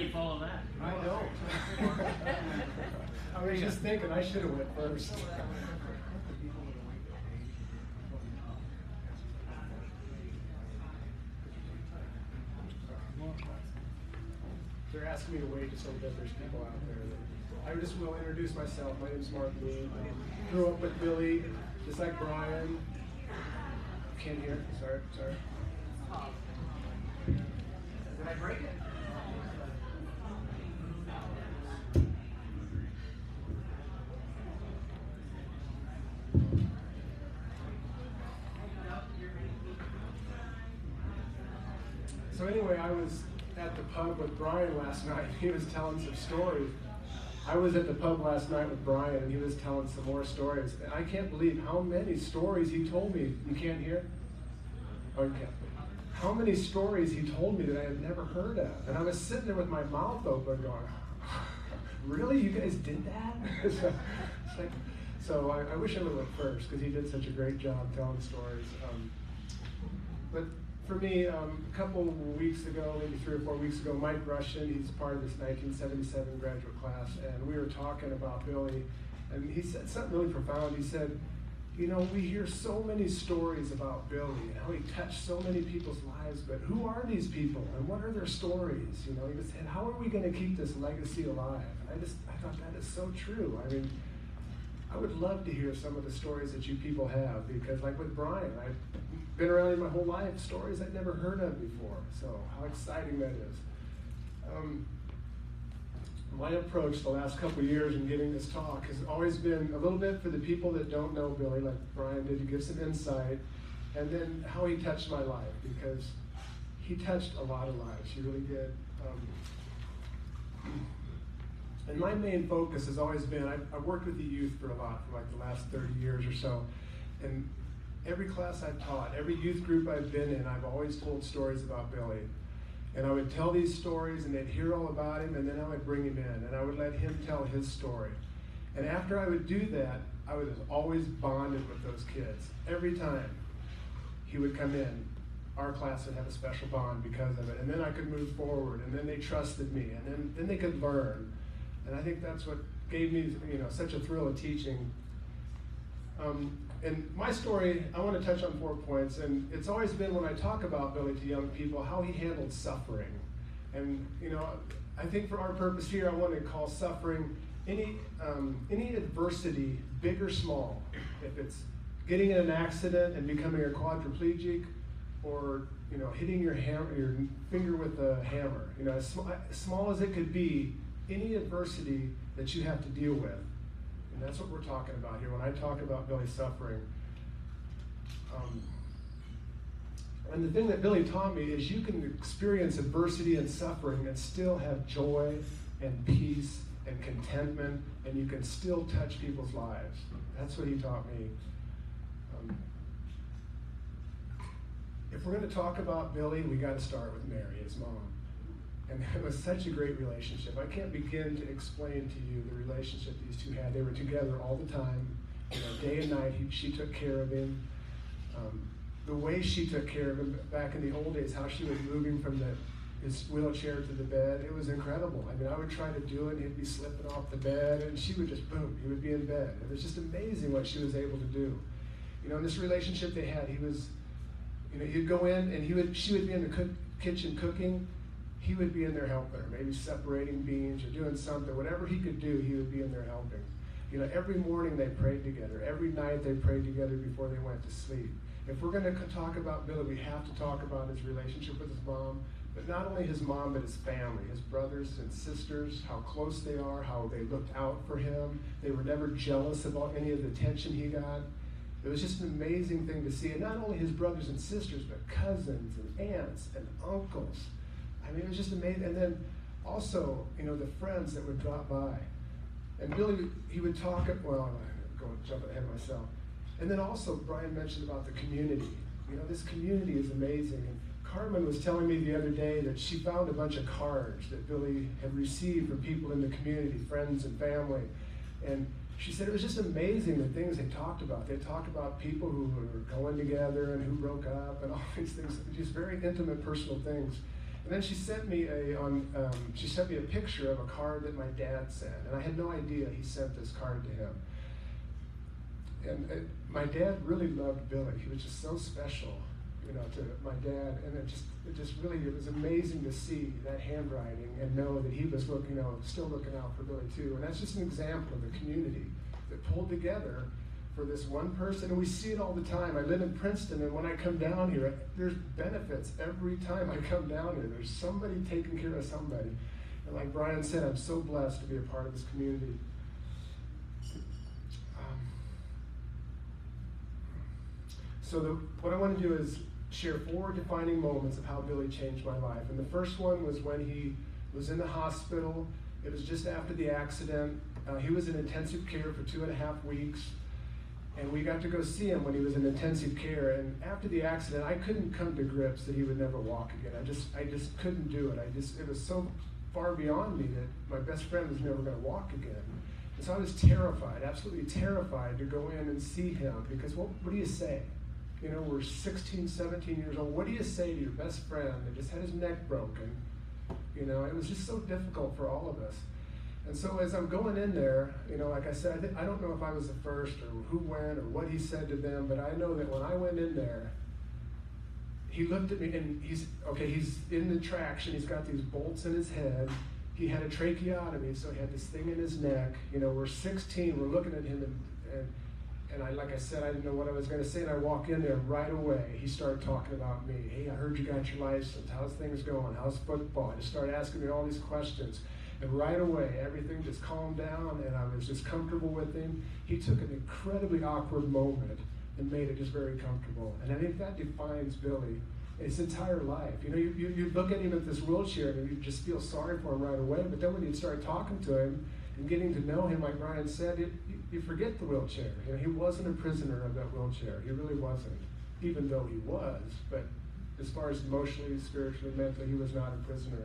you follow that? I don't. I was just thinking I should have went first. They're asking me to wait just so that there's people out there. I just will introduce myself. My name is Mark Mead. I grew up with Billy, just like Brian. Can't hear. Sorry. Did I break it? So anyway, I was at the pub with Brian last night. He was telling some stories. I was at the pub last night with Brian, and he was telling some more stories. And I can't believe how many stories he told me. You can't hear? Oh, you can't. How many stories he told me that I had never heard of. And I was sitting there with my mouth open going, really? You guys did that? So I wish I would have went first, because he did such a great job telling stories. But for me, a couple weeks ago, maybe 3 or 4 weeks ago, Mike Russian, he's part of this 1977 graduate class, and we were talking about Billy, and he said something really profound. He said, you know, we hear so many stories about Billy and how he touched so many people's lives, but who are these people and what are their stories? You know, he said, how are we going to keep this legacy alive? And I thought that is so true. I mean, I would love to hear some of the stories that you people have, because like with Brian, I've been around here my whole life, stories I'd never heard of before. So how exciting that is. My approach the last couple of years in giving this talk has always been a little bit for the people that don't know Billy, like Brian did, to give some insight, and then how he touched my life, because he touched a lot of lives. He really did. And my main focus has always been, I've worked with the youth for a lot, for like the last 30 years or so. And every class I've taught, every youth group I've been in, I've always told stories about Billy. And I would tell these stories, and they'd hear all about him, and then I would bring him in, and I would let him tell his story. And after I would do that, I was always bonded with those kids. Every time he would come in, our class would have a special bond because of it. And then I could move forward, and then they trusted me, and then they could learn. And I think that's what gave me, you know, such a thrill of teaching. And my story, I want to touch on 4 points, and it's always been, when I talk about Billy to young people, how he handled suffering. And you know, I think for our purpose here, I want to call suffering any adversity, big or small. If it's getting in an accident and becoming a quadriplegic, or you know, hitting your finger with a hammer, you know, as small as it could be, any adversity that you have to deal with. And that's what we're talking about here when I talk about Billy's suffering. And the thing that Billy taught me is you can experience adversity and suffering and still have joy and peace and contentment, and you can still touch people's lives. That's what he taught me. If we're going to talk about Billy, we got to start with Mary, his mom. And it was such a great relationship. I can't begin to explain to you the relationship these two had. They were together all the time, you know, day and night. She took care of him. The way she took care of him back in the old days, how she would move him from his wheelchair to the bed, it was incredible. I mean, I would try to do it, and he'd be slipping off the bed, and she would just, boom, he would be in bed. It was just amazing what she was able to do. You know, in this relationship they had, he was, you know, he'd go in, and she would be in the kitchen cooking. He would be in there helping her, maybe separating beans or doing something. Whatever he could do, he would be in there helping. You know, every morning they prayed together. Every night they prayed together before they went to sleep. If we're going to talk about Billy, we have to talk about his relationship with his mom, but not only his mom, but his family, his brothers and sisters, how close they are, how they looked out for him. They were never jealous about any of the attention he got. It was just an amazing thing to see. And not only his brothers and sisters, but cousins and aunts and uncles. I mean, it was just amazing. And then also, you know, the friends that would drop by. And Billy, he would talk, well, I'm jumping ahead of myself. And then also, Brian mentioned about the community. You know, this community is amazing. And Carmen was telling me the other day that she found a bunch of cards that Billy had received from people in the community, friends and family. And she said it was just amazing the things they talked about. They talked about people who were going together and who broke up and all these things, just very intimate, personal things. And then she sent me a picture of a card that my dad sent, and I had no idea he sent this card to him. And my dad really loved Billy. He was just so special, to my dad. And it was amazing to see that handwriting and know that he was still looking out for Billy too. And that's just an example of the community that pulled together for this one person. And we see it all the time. I live in Princeton, and when I come down here, there's benefits every time I come down here. There's somebody taking care of somebody. And like Brian said, I'm so blessed to be a part of this community. So what I want to do is share 4 defining moments of how Billy changed my life. And the first one was when he was in the hospital. It was just after the accident. He was in intensive care for 2.5 weeks. And we got to go see him when he was in intensive care. And after the accident, I couldn't come to grips that he would never walk again. I just couldn't do it. It was so far beyond me that my best friend was never going to walk again. And so I was terrified, absolutely terrified to go in and see him, because what do you say? We're 16, 17 years old. What do you say to your best friend that just had his neck broken? It was just so difficult for all of us. And so as I'm going in there, like I said, I don't know if I was the first or who went or what he said to them, but I know that when I went in there, he looked at me and he's in the traction. He's got these bolts in his head. He had a tracheotomy, so he had this thing in his neck. We're 16, we're looking at him, and like I said, I didn't know what I was going to say, and I walk in there right away. He started talking about me. Hey, I heard you got your license. How's things going? How's football? He just started asking me all these questions. And right away, everything just calmed down, and I was just comfortable with him. He took an incredibly awkward moment and made it just very comfortable. And I think that defines Billy his entire life. You look at him at this wheelchair, and you just feel sorry for him right away. But then when you start talking to him and getting to know him, like Brian said, you forget the wheelchair. He wasn't a prisoner of that wheelchair. He really wasn't, even though he was. But as far as emotionally, spiritually, mentally, he was not a prisoner.